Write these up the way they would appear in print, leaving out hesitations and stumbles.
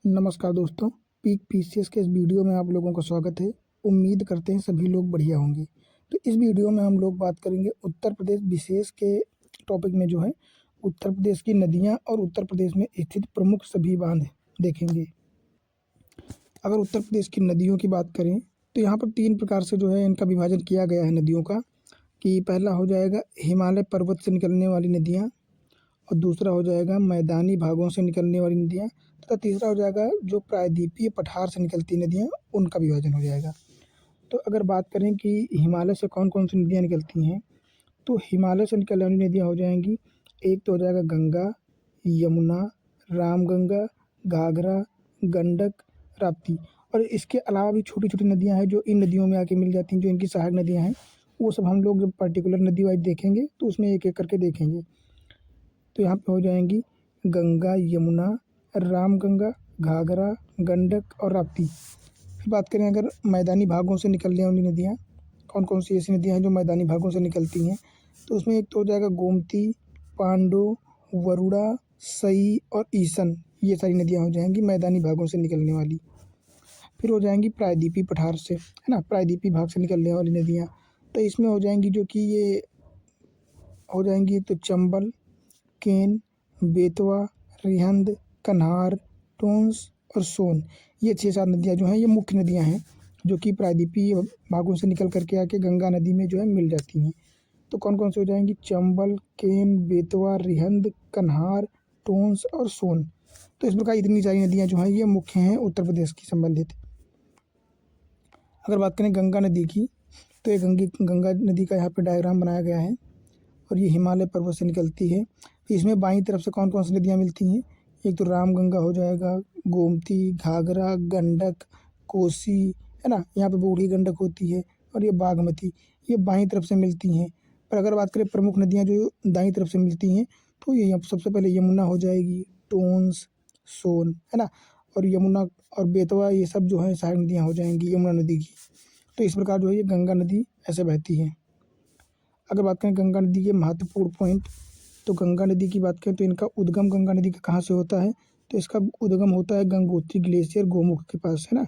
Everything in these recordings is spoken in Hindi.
नमस्कार दोस्तों, पीक पीसीएस के इस वीडियो में आप लोगों का स्वागत है। उम्मीद करते हैं सभी लोग बढ़िया होंगे। तो इस वीडियो में हम लोग बात करेंगे उत्तर प्रदेश विशेष के टॉपिक में जो है उत्तर प्रदेश की नदियां और उत्तर प्रदेश में स्थित प्रमुख सभी बांध देखेंगे। अगर उत्तर प्रदेश की नदियों की बात करें तो यहाँ पर 3 प्रकार से जो है इनका विभाजन किया गया है नदियों का, कि पहला हो जाएगा हिमालय पर्वत से निकलने वाली नदियाँ, और दूसरा हो जाएगा मैदानी भागों से निकलने वाली नदियाँ, तथा तीसरा हो जाएगा जो प्रायद्वीपीय पठार से निकलती नदियाँ, उनका विभाजन हो जाएगा। तो अगर बात करें कि हिमालय से कौन कौन सी नदियाँ निकलती हैं, तो हिमालय से निकलने वाली नदियाँ हो जाएंगी, एक तो हो जाएगा गंगा, यमुना, रामगंगा, घाघरा, गंडक, राप्ती। और इसके अलावा भी छोटी छोटी नदियाँ हैं जो इन नदियों में आके मिल जाती हैं, जो इनकी सहायक नदियाँ हैं। वो सब हम लोग जब पर्टिकुलर नदी वाइज देखेंगे तो उसमें एक एक करके देखेंगे। तो यहाँ पे हो जाएंगी गंगा, यमुना, रामगंगा, घाघरा, गंडक और राप्ती। फिर बात करें अगर मैदानी भागों से निकलने वाली नदियाँ, कौन कौन सी ऐसी नदियाँ हैं जो मैदानी भागों से निकलती हैं, तो उसमें एक तो हो जाएगा गोमती, पांडो, वरुणा, सई और ईसन। ये सारी नदियाँ हो जाएंगी मैदानी भागों से निकलने वाली। फिर हो जाएंगी प्रायद्वीपीय पठार से, है ना, प्रायद्वीपीय भाग से निकलने वाली नदियाँ। तो इसमें हो जाएंगी जो कि ये हो जाएंगी तो चंबल, केन, बेतवा, रिहंद, कन्हार, टोंस और सोन। ये 6-7 नदियाँ जो हैं ये मुख्य नदियाँ हैं जो कि प्रायद्वीपीय भागों से निकल करके आके गंगा नदी में जो है मिल जाती हैं। तो कौन कौन से हो जाएंगी? चंबल, केन, बेतवा, रिहंद, कन्हार, टोंस और सोन। तो इस प्रकार इतनी सारी नदियाँ जो हैं ये मुख्य हैं उत्तर प्रदेश की संबंधित। अगर बात करें गंगा नदी की, तो ये गंगा नदी का यहाँ पे डायग्राम बनाया गया है और ये हिमालय पर्वत से निकलती है। इसमें बाईं तरफ से कौन कौन सी नदियाँ मिलती हैं? एक तो रामगंगा हो जाएगा, गोमती, घाघरा, गंडक, कोसी, है ना, यहाँ पे बूढ़ी गंडक होती है, और ये बागमती, ये बाईं तरफ से मिलती हैं। पर अगर बात करें प्रमुख नदियाँ जो दाईं तरफ से मिलती हैं, तो ये सबसे पहले यमुना हो जाएगी, टोंस, सोन, है ना, और यमुना और बेतवा, ये सब जो है सहायक नदियाँ हो जाएंगी यमुना नदी की। तो इस प्रकार जो है ये गंगा नदी ऐसे बहती है। अगर बात करें गंगा नदी के महत्वपूर्ण पॉइंट, तो गंगा नदी की बात करें तो इनका उद्गम गंगा नदी का कहाँ से होता है? तो इसका उद्गम होता है गंगोत्री ग्लेशियर गोमुख के पास, है ना,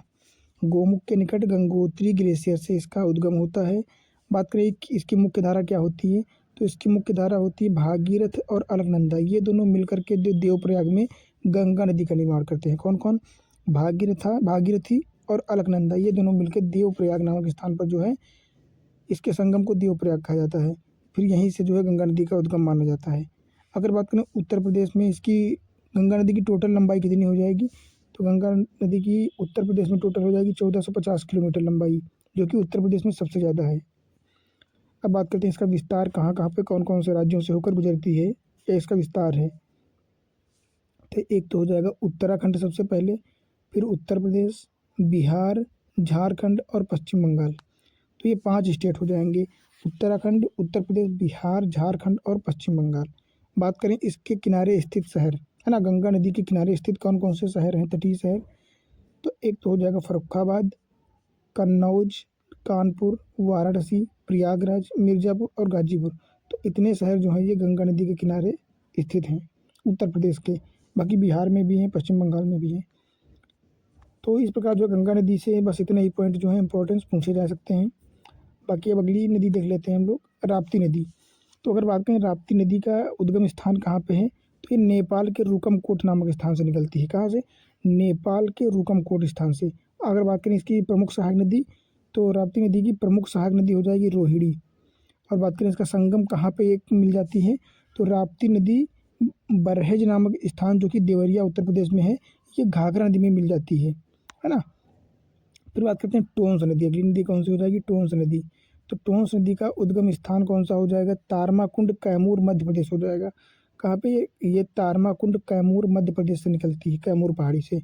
गोमुख के निकट गंगोत्री ग्लेशियर से इसका उद्गम होता है। बात करें कि इसकी मुख्य धारा क्या होती है, तो इसकी मुख्य धारा होती है भागीरथ और अलकनंदा। ये दोनों मिलकर के देवप्रयाग में गंगा नदी का निर्माण करते हैं। कौन कौन? भागीरथी और अलकनंदा, ये दोनों मिलकर देवप्रयाग नामक स्थान पर जो है इसके संगम को देवप्रयाग कहा जाता है। फिर यहीं से जो है गंगा नदी का उद्गम माना जाता है। अगर बात करें उत्तर प्रदेश में इसकी गंगा नदी की टोटल लंबाई कितनी हो जाएगी, तो गंगा नदी की उत्तर प्रदेश में टोटल हो जाएगी 1450 किलोमीटर लंबाई, जो कि उत्तर प्रदेश में सबसे ज़्यादा है। अब बात करते हैं इसका विस्तार कहाँ कहाँ पे कौन कौन से राज्यों से होकर गुजरती है या इसका विस्तार है। तो एक तो हो जाएगा उत्तराखंड सबसे पहले, फिर उत्तर प्रदेश, बिहार, झारखंड और पश्चिम बंगाल। तो ये 5 स्टेट हो जाएंगे, उत्तराखंड, उत्तर प्रदेश, बिहार, झारखंड और पश्चिम बंगाल। बात करें इसके किनारे स्थित शहर, है ना, गंगा नदी के किनारे स्थित कौन कौन से शहर हैं, तटीय शहर, तो एक तो हो जाएगा फर्रुखाबाद, कन्नौज, कानपुर, वाराणसी, प्रयागराज, मिर्ज़ापुर और गाजीपुर। तो इतने शहर जो हैं ये गंगा नदी के किनारे स्थित हैं उत्तर प्रदेश के। बाकी बिहार में भी हैं, पश्चिम बंगाल में भी हैं। तो इस प्रकार जो गंगा नदी से बस इतने ही पॉइंट जो हैं इंपॉर्टेंस पूछे जा सकते हैं। बाकी अब अगली नदी देख लेते हैं हम लोग, राप्ती नदी। तो अगर बात करें राप्ती नदी का उद्गम स्थान कहाँ पे है, तो ये नेपाल के रुकमकोट नामक स्थान से निकलती है। कहाँ से? नेपाल के रुकमकोट स्थान से। अगर बात करें इसकी प्रमुख सहायक नदी, तो राप्ती नदी की प्रमुख सहायक नदी हो जाएगी रोहिणी। और बात करें इसका संगम कहाँ पे एक मिल जाती है, तो राप्ती नदी बरहेज नामक स्थान जो कि देवरिया उत्तर प्रदेश में है, ये घाघरा नदी में मिल जाती है ना। फिर बात करते हैं टोंस नदी। अगली नदी कौन सी हो जाएगी? टोंस नदी। तो टोंस नदी का उद्गम स्थान कौन सा हो जाएगा? तारमाकुंड, कैमूर, मध्य प्रदेश हो जाएगा। कहाँ पे? ये तारमाकुंड कैमूर मध्य प्रदेश से निकलती है, कैमूर पहाड़ी से।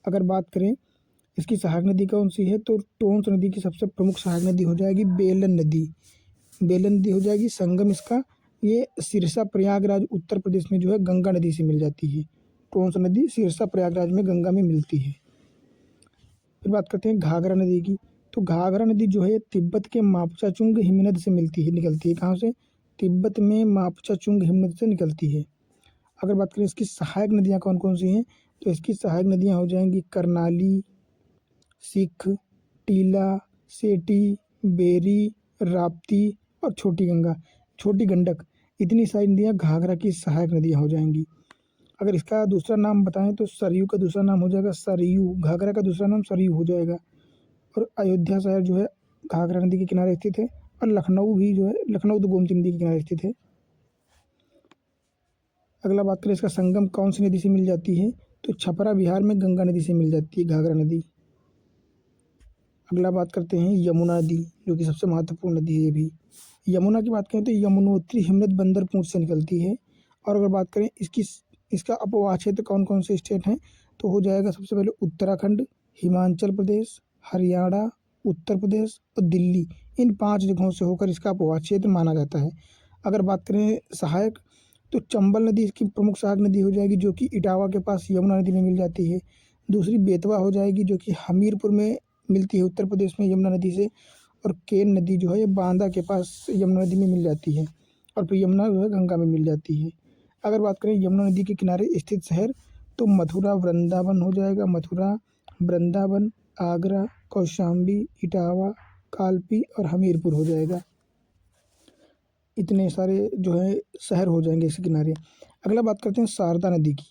अगर बात करें इसकी सहायक नदी कौन सी है, तो टोंस नदी की सबसे प्रमुख सहायक नदी हो जाएगी बेलन नदी। बेलन नदी हो जाएगी। संगम इसका ये सिरसा प्रयागराज उत्तर प्रदेश में जो है गंगा नदी से मिल जाती है। टोंस नदी सिरसा प्रयागराज में गंगा में मिलती है। फिर बात करते हैं घाघरा नदी की। तो घाघरा नदी जो है तिब्बत के मापचाचुंग हिमनद से निकलती है। कहाँ से? तिब्बत में मापचाचुंग हिमनद से निकलती है। अगर बात करें इसकी सहायक नदियाँ कौन कौन सी हैं, तो इसकी सहायक नदियाँ हो जाएंगी करनाली, सिख, टीला, सेठी, बेरी, राप्ती और छोटी गंगा, छोटी गंडक। इतनी सारी नदियाँ घाघरा की सहायक नदियाँ हो जाएंगी। अगर इसका दूसरा नाम बताएं तो सरयू का दूसरा नाम हो जाएगा सरयू, घाघरा का दूसरा नाम सरयू हो जाएगा। और अयोध्या शहर जो है घाघरा नदी के किनारे स्थित है। और लखनऊ भी जो है, लखनऊ तो गोमती नदी के किनारे स्थित है। अगला बात करें इसका संगम कौन सी नदी से मिल जाती है, तो छपरा बिहार में गंगा नदी से मिल जाती है घाघरा नदी। अगला बात करते हैं यमुना नदी, जो कि सबसे महत्वपूर्ण नदी है ये भी। यमुना की बात करें तो यमुनोत्री हिमनद बंदर पूंछ से निकलती है। और अगर बात करें इसका अपवाह क्षेत्र कौन कौन से स्टेट हैं, तो हो जाएगा सबसे पहले उत्तराखंड, हिमाचल प्रदेश, हरियाणा, उत्तर प्रदेश और दिल्ली। इन 5 जगहों से होकर इसका अपवाह क्षेत्र माना जाता है। अगर बात करें सहायक, तो चंबल नदी इसकी प्रमुख सहायक नदी हो जाएगी, जो कि इटावा के पास यमुना नदी में मिल जाती है। दूसरी बेतवा हो जाएगी, जो कि हमीरपुर में मिलती है उत्तर प्रदेश में यमुना नदी से। और केन नदी जो है ये बांदा के पास यमुना नदी में मिल जाती है। और फिर यमुना जो है गंगा में मिल जाती है। अगर बात करें यमुना नदी के किनारे स्थित शहर, तो मथुरा वृंदावन हो जाएगा, मथुरा, वृंदावन, आगरा, कौशाम्बी, इटावा, कालपी और हमीरपुर हो जाएगा। इतने सारे जो है शहर हो जाएंगे इसके किनारे। अगला बात करते हैं शारदा नदी की।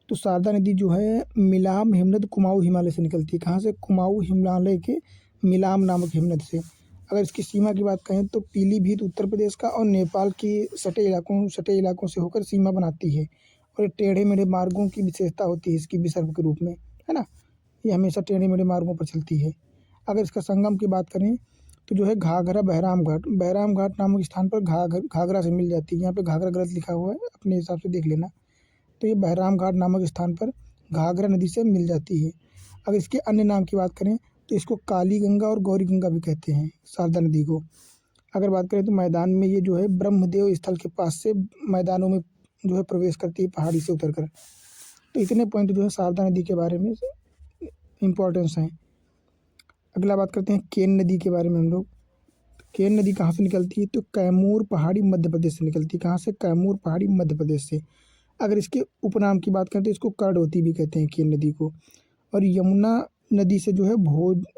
तो शारदा नदी जो है मिलाम हिमनद कुमाऊं हिमालय से निकलती है। कहाँ से? कुमाऊं हिमालय के मिलाम नामक हिमनद से। अगर इसकी सीमा की बात करें तो पीलीभीत उत्तर प्रदेश का और नेपाल के सटे इलाकों से होकर सीमा बनाती है। और ये टेढ़े मेढ़े मार्गों की विशेषता होती है इसकी विसर्ग के रूप में, है ना। ये हमेशा टेढ़े मेढ़े मार्गों पर चलती है। अगर इसका संगम की बात करें तो जो है घाघरा बहराम घाट नामक स्थान पर घाघरा से मिल जाती है। यहाँ पे घाघरा गलत लिखा हुआ है, अपने हिसाब से देख लेना। तो ये बहराम घाट नामक स्थान पर घाघरा नदी से मिल जाती है। अगर इसके अन्य नाम की बात करें तो इसको काली गंगा और गौरी गंगा भी कहते हैं शारदा नदी को। अगर बात करें तो मैदान में ये जो है ब्रह्मदेव स्थल के पास से मैदानों में जो है प्रवेश करती है पहाड़ी से उतरकर। तो इतने पॉइंट जो है शारदा नदी के बारे में इम्पोर्टेंस हैं। अगला बात करते हैं केन नदी के बारे में हम लोग। केन नदी कहाँ से निकलती है, तो कैमूर पहाड़ी मध्य प्रदेश से निकलती है। कहाँ से? कैमूर पहाड़ी मध्य प्रदेश से। अगर इसके उपनाम की बात करें तो इसको कर्णवती भी कहते हैं केन नदी को। और यमुना नदी से जो है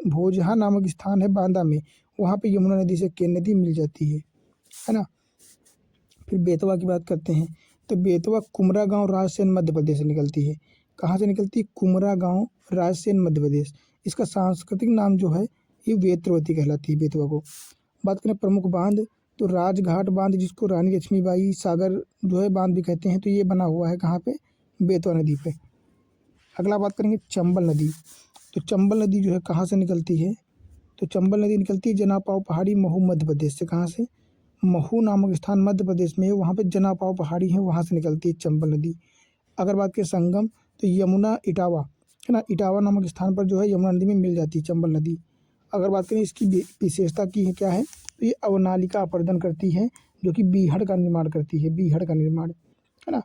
भोजहा नामक स्थान है बांदा में, वहाँ पे यमुना नदी से केन नदी मिल जाती है ना। फिर बेतवा की बात करते हैं, तो बेतवा कुमरा गांव रायसेन मध्य प्रदेश से निकलती है। कहाँ से निकलती है? कुमरा गांव रायसेन मध्य प्रदेश। इसका सांस्कृतिक नाम जो है ये वेत्रवती कहलाती है बेतवा को। बात करें प्रमुख बांध, तो राजघाट बांध जिसको रानी लक्ष्मीबाई सागर जो है बांध भी कहते हैं, तो ये बना हुआ है कहाँ पे? बेतवा नदी पे। अगला बात करेंगे चंबल नदी। तो चंबल नदी जो है कहाँ से निकलती है, तो चंबल नदी निकलती है जनापाव पहाड़ी महू मध्य प्रदेश से। कहाँ से? महू नामक स्थान मध्य प्रदेश में है, वहाँ पे जनापाव पहाड़ी है, वहाँ से निकलती है चंबल नदी। अगर बात करें संगम, तो यमुना इटावा, है ना, इटावा नामक स्थान पर जो है यमुना नदी में मिल जाती है चंबल नदी। अगर बात करें इसकी विशेषता की क्या है, तो ये अवनालिका अपर्दन करती है, जो कि बीहड़ का निर्माण करती है, बीहड़ का निर्माण, है ना।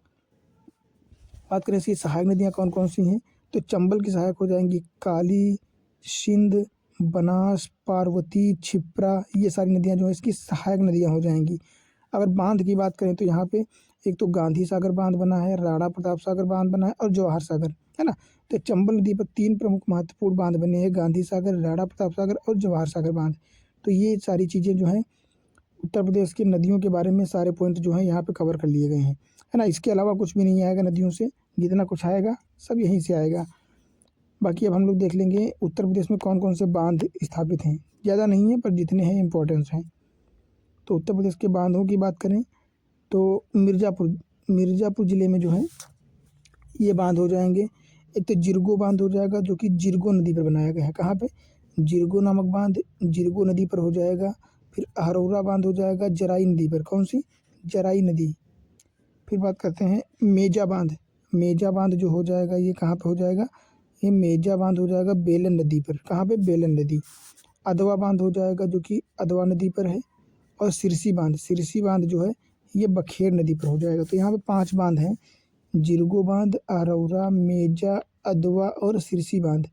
बात करें इसकी सहायक नदियाँ कौन कौन सी हैं, तो चंबल की सहायक हो जाएंगी काली, सिंध, बनास, पार्वती, क्षिप्रा। ये सारी नदियाँ जो है इसकी सहायक नदियाँ हो जाएंगी। अगर बांध की बात करें तो यहाँ पे एक तो गांधी सागर बांध बना है, राणा प्रताप सागर बांध बना है और जवाहर सागर, है ना। तो चंबल नदी पर 3 प्रमुख महत्वपूर्ण बांध बने हैं, गांधी सागर, राणा प्रताप सागर और जवाहर सागर बांध। तो ये सारी चीज़ें जो हैं उत्तर प्रदेश की नदियों के बारे में सारे पॉइंट जो हैं यहाँ पे कवर कर लिए गए हैं, है ना। इसके अलावा कुछ भी नहीं आएगा नदियों से, जितना कुछ आएगा सब यहीं से आएगा। बाकी अब हम लोग देख लेंगे उत्तर प्रदेश में कौन कौन से बांध स्थापित हैं। ज़्यादा नहीं है पर जितने हैं इम्पोर्टेंस हैं। तो उत्तर प्रदेश के बांधों की बात करें तो मिर्ज़ापुर ज़िले में जो है ये बांध हो जाएंगे। एक तो जिरगो बांध हो जाएगा, जो कि जिरगो नदी पर बनाया गया है। कहाँ पे? जिरगो नामक बांध जिरगो नदी पर हो जाएगा। फिर अहरौरा बांध हो जाएगा जराई नदी पर। कौन सी? जराई नदी। फिर बात करते हैं मेजा बांध। मेजा बांध जो हो जाएगा ये कहाँ पे हो जाएगा, ये मेजा बांध हो जाएगा बेलन नदी पर। कहाँ पे? बेलन नदी। अधवा बांध हो जाएगा जो कि अधवा नदी पर है। और सिरसी बांध जो है ये बखेर नदी पर हो जाएगा। तो यहाँ पे 5 बांध हैं, जिरगो बांध, अरौरा, मेजा, अधवा और सिरसी बांध।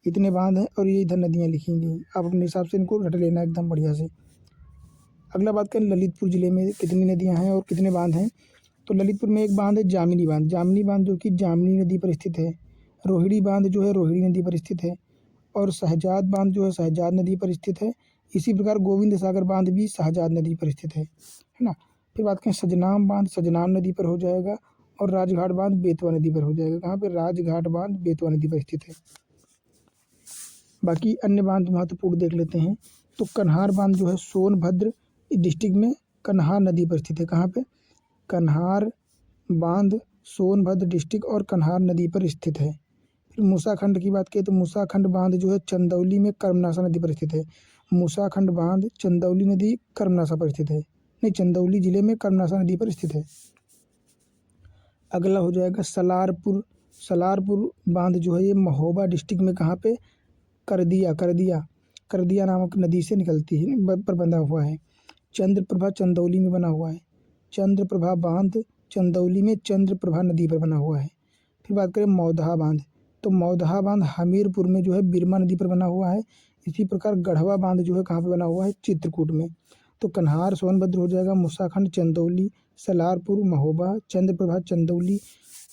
इतने बांध हैं और ये इधर नदियाँ लिखेंगी, आप अपने हिसाब से इनको रट लेना एकदम बढ़िया से। अगला बात करें ललितपुर ज़िले में कितनी नदियाँ हैं और कितने बांध हैं। तो ललितपुर में एक बांध है जामिनी बांध जो कि जामिनी नदी पर स्थित है। रोहिणी बांध जो है रोहिणी नदी पर स्थित है, और शहजाद बांध जो है शहजाद नदी पर स्थित है। इसी प्रकार गोविंद सागर बांध भी शहजाद नदी पर स्थित है ना। फिर बात करें सजनाम बांध, सजनाम नदी पर हो जाएगा, और राजघाट बांध बेतवा नदी पर हो जाएगा। कहाँ पे? राजघाट बांध बेतवा नदी पर स्थित है। बाकी अन्य बांध महत्वपूर्ण देख लेते हैं। तो कन्हार बांध जो है सोनभद्र डिस्ट्रिक्ट में कन्हार नदी पर स्थित है। कहाँ पे? कन्हार बांध सोनभद्र डिस्ट्रिक्ट और कन्हार नदी पर स्थित है। फिर मूसाखंड की बात करें तो मूसाखंड बांध जो है चंदौली में कर्मनाशा नदी पर स्थित है। मूसाखंड बांध चंदौली नदी कर्मनाशा पर स्थित है, नहीं, चंदौली जिले में कर्मनाशा नदी पर स्थित है। अगला हो जाएगा सलारपुर। सलारपुर बांध जो है ये महोबा डिस्ट्रिक्ट में कहाँ पे? करदिया नामक नदी से निकलती है, पर बंधा हुआ है। चंद्रप्रभा चंदौली में बना हुआ है। चंद्रप्रभा बांध चंदौली में चंद्रप्रभा नदी पर बना हुआ है। फिर बात करें मौदहा बांध, तो मौदहा बांध हमीरपुर में जो है बिरमा नदी पर बना हुआ है। इसी प्रकार गढ़वा बांध जो है कहाँ पे बना हुआ है? चित्रकूट में। तो कन्हार सोनभद्र हो जाएगा, मूसाखंड चंदौली, सलारपुर महोबा, चंद्रप्रभा चंदौली,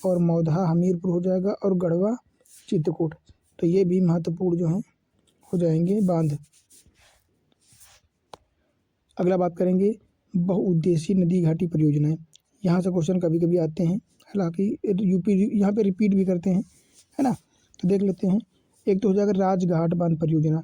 और मौदहा हमीरपुर हो जाएगा, और गढ़वा चित्रकूट। तो ये भी महत्वपूर्ण जो है हो जाएंगे बांध। अगला बात करेंगे बहुउद्देशीय नदी घाटी परियोजनाएं। यहाँ से क्वेश्चन कभी कभी आते हैं, हालांकि यूपी यहाँ पे रिपीट भी करते हैं, है ना। तो देख लेते हैं। एक तो हो जाएगा राजघाट बांध परियोजना।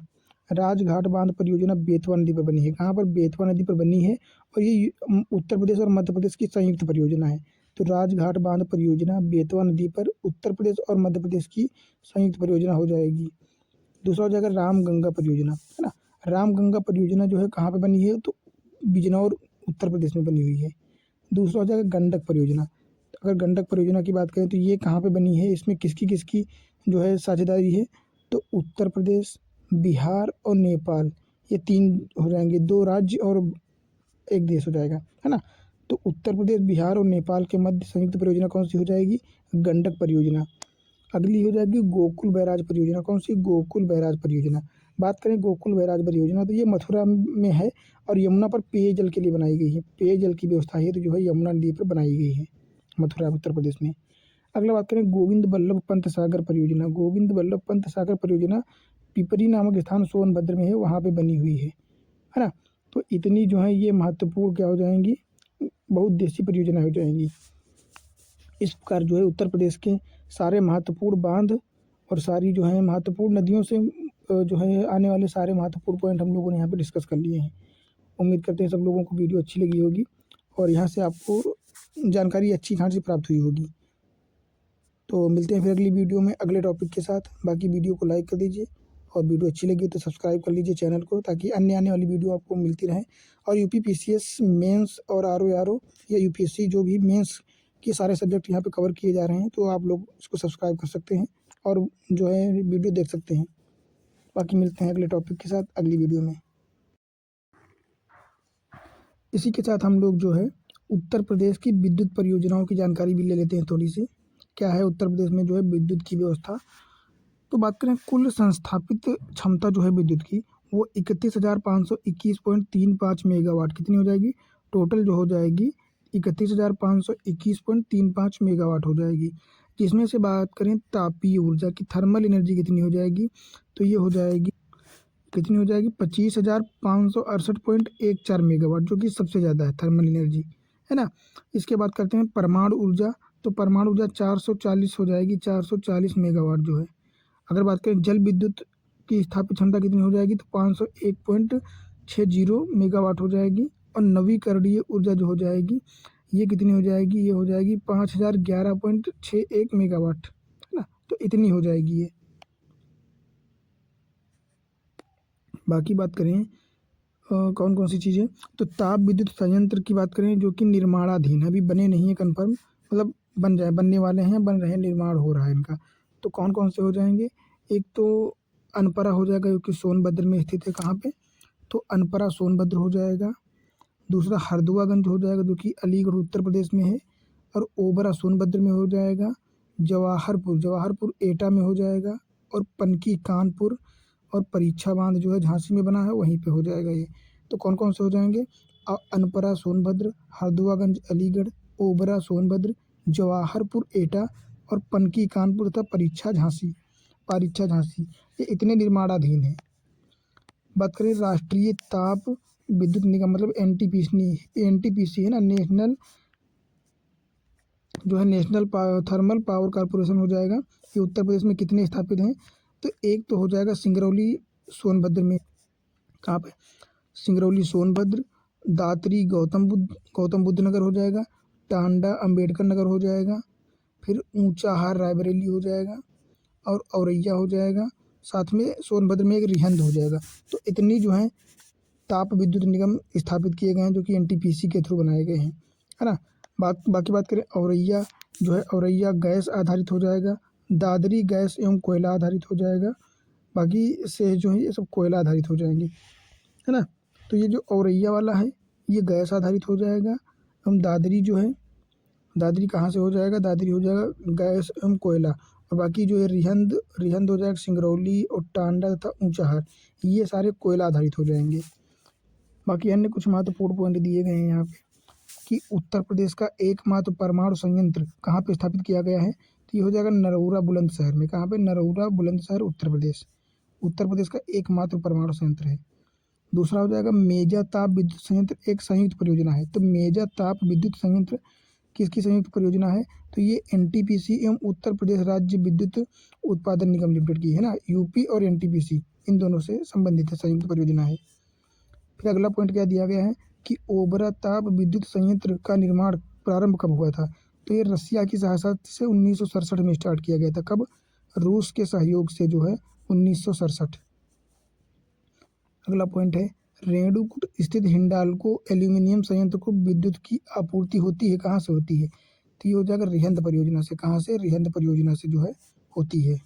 राजघाट बांध परियोजना बेतवा नदी पर बनी है। कहाँ पर? बेतवा नदी पर बनी है, और ये उत्तर प्रदेश और मध्य प्रदेश की संयुक्त परियोजना है। तो राजघाट बांध परियोजना बेतवा नदी पर उत्तर प्रदेश और मध्य प्रदेश की संयुक्त परियोजना हो जाएगी। दूसरा हो जाएगा रामगंगा परियोजना, है ना। रामगंगा परियोजना जो है कहाँ पे बनी है? तो बिजनौर उत्तर प्रदेश में बनी हुई है। दूसरा हो जाएगा गंडक परियोजना। अगर गंडक परियोजना की बात करें तो ये कहाँ पे बनी है? इसमें किसकी किसकी जो है साझेदारी है? तो उत्तर प्रदेश, बिहार और नेपाल, ये 3 हो जाएंगे, 2 राज्य और 1 देश हो जाएगा, है ना। तो उत्तर प्रदेश, बिहार और नेपाल के मध्य संयुक्त परियोजना कौन सी हो जाएगी? गंडक परियोजना। अगली हो जाएगी गोकुल बैराज परियोजना। कौन सी? गोकुल बैराज परियोजना। बात करें गोकुल बैराज परियोजना तो ये मथुरा में है, और यमुना पर पेयजल के लिए बनाई गई है। पेयजल की व्यवस्था है तो जो है यमुना नदी पर बनाई गई है, मथुरा उत्तर प्रदेश में। अगला बात करें गोविंद बल्लभ पंत सागर परियोजना। गोविंद बल्लभ पंत सागर परियोजना पिपरी नामक स्थान सोनभद्र में है, वहाँ पे बनी हुई है ना। तो इतनी जो है ये महत्वपूर्ण क्या हो जाएंगी? बहुउद्देशीय परियोजना हो जाएंगी। इस प्रकार जो है उत्तर प्रदेश के सारे महत्वपूर्ण बांध और सारी जो है महत्वपूर्ण नदियों से जो है आने वाले सारे महत्वपूर्ण पॉइंट हम लोगों ने यहाँ पे डिस्कस कर लिए हैं। उम्मीद करते हैं सब लोगों को वीडियो अच्छी लगी होगी, और यहाँ से आपको जानकारी अच्छी खासी प्राप्त हुई होगी। तो मिलते हैं फिर अगली वीडियो में अगले टॉपिक के साथ। बाकी वीडियो को लाइक कर दीजिए, और वीडियो अच्छी लगी तो सब्सक्राइब कर लीजिए चैनल को, ताकि अन्य आने वाली वीडियो आपको मिलती रहे। और यूपी पीसीएस मेंस और आरओ या यूपीएससी जो भी मेंस के सारे सब्जेक्ट यहाँ पे कवर किए जा रहे हैं, तो आप लोग इसको सब्सक्राइब कर सकते हैं और जो है वीडियो देख सकते हैं। बाकी मिलते हैं अगले टॉपिक के साथ अगली वीडियो में। इसी के साथ हम लोग जो है उत्तर प्रदेश की विद्युत परियोजनाओं की जानकारी भी ले लेते हैं थोड़ी सी। क्या है उत्तर प्रदेश में जो है विद्युत की व्यवस्था? तो बात करें कुल संस्थापित क्षमता जो है विद्युत की, वो 31,521.35 मेगावाट कितनी हो जाएगी? टोटल जो हो जाएगी 31,521.35 मेगावाट हो जाएगी। जिसमें से बात करें तापीय ऊर्जा की, थर्मल एनर्जी कितनी हो जाएगी? तो ये हो जाएगी कितनी हो जाएगी? 25,568.14 मेगावाट, जो कि सबसे ज़्यादा है थर्मल एनर्जी, है ना। इसके बाद करते हैं परमाणु ऊर्जा। तो परमाणु ऊर्जा 440 हो जाएगी, 440 मेगावाट जो है। अगर बात करें जल विद्युत की स्थापित क्षमता कितनी हो जाएगी? तो 501.60 मेगावाट हो जाएगी। और नवीकरणीय ऊर्जा जो हो जाएगी ये कितनी हो जाएगी? ये हो जाएगी 5,011.61 मेगावाट, है ना। तो इतनी हो जाएगी ये। बाकी बात करें कौन कौन सी चीज़ें, तो ताप विद्युत संयंत्र की बात करें जो कि निर्माणाधीन है, अभी बने नहीं है कन्फर्म, मतलब बनने वाले हैं, बन रहे हैं, निर्माण हो रहा है इनका। तो कौन कौन से हो जाएंगे? एक तो अनपरा हो जाएगा जो कि सोनभद्र में स्थित है। कहाँ पे? तो अनपरा सोनभद्र हो जाएगा। दूसरा हरदुआगंज हो जाएगा जो कि अलीगढ़ उत्तर प्रदेश में है, और ओबरा सोनभद्र में हो जाएगा। जवाहरपुर एटा में हो जाएगा, और पनकी कानपुर और परीक्षा बांध जो है झांसी में बना है वहीं पे हो जाएगा ये। तो कौन कौन से हो जाएंगे? अनपरा सोनभद्र, हरदुआगंज अलीगढ़, ओबरा सोनभद्र, जवाहरपुर एटा और पनकी कानपुर तथा पारीक्षा झांसी ये इतने निर्माणाधीन हैं। बात करें राष्ट्रीय ताप विद्युत निगम मतलब एनटीपीसी है ना, नेशनल थर्मल पावर कॉरपोरेशन हो जाएगा। ये उत्तर प्रदेश में कितने स्थापित हैं? तो एक तो हो जाएगा सिंगरौली सोनभद्र में, कहाँ पे? सिंगरौली सोनभद्र, दातरी गौतम बुद्ध नगर हो जाएगा, टांडा अंबेडकर नगर हो जाएगा, फिर ऊंचाहार रायबरेली हो जाएगा और औरैया हो जाएगा, साथ में सोनभद्र में एक रिहंद हो जाएगा। तो इतनी जो है ताप विद्युत निगम स्थापित किए गए हैं जो कि एनटीपीसी के थ्रू बनाए गए हैं, है ना। बाकी बात करें औरैया, जो है औरैया गैस आधारित हो जाएगा, दादरी गैस एवं कोयला आधारित हो जाएगा, बाकी से जो है ये सब कोयला आधारित हो जाएंगे, है ना। तो ये जो औरैया वाला है ये गैस आधारित हो जाएगा एवं दादरी जो है, दादरी कहाँ से हो जाएगा? दादरी हो जाएगा गैस एवं कोयला, और बाकी जो है रिहंद हो जाएगा सिंगरौली और टांडा तथा ऊंचाहार ये सारे कोयला आधारित हो जाएंगे। बाकी अन्य कुछ महत्वपूर्ण पॉइंट दिए गए हैं यहाँ पे कि उत्तर प्रदेश का एकमात्र परमाणु संयंत्र कहाँ पे स्थापित किया गया है? तो ये हो जाएगा नरौरा बुलंदशहर में। कहाँ पे? नरौरा बुलंदशहर उत्तर प्रदेश का एकमात्र परमाणु संयंत्र है। दूसरा हो जाएगा मेजा ताप विद्युत संयंत्र एक संयुक्त परियोजना है। तो मेजा ताप विद्युत संयंत्र किसकी संयुक्त परियोजना है? तो ये एनटीपीसी एवं उत्तर प्रदेश राज्य विद्युत उत्पादन निगम लिमिटेड की है ना। यूपी और एनटीपीसी इन दोनों से संबंधित है, संयुक्त परियोजना है। फिर अगला पॉइंट क्या दिया गया है कि ओबरा ताप विद्युत संयंत्र का निर्माण प्रारंभ कब हुआ था? तो ये रसिया की सहायता से 1967 में स्टार्ट किया गया था। कब? रूस के सहयोग से जो है 1967। अगला पॉइंट है रेणुकूट स्थित हिंडाल्को एल्यूमिनियम संयंत्र को विद्युत की आपूर्ति होती है, कहाँ से होती है? तो ये हो जाएगा रिहंद परियोजना से। कहाँ से? रिहंद परियोजना से जो है होती है।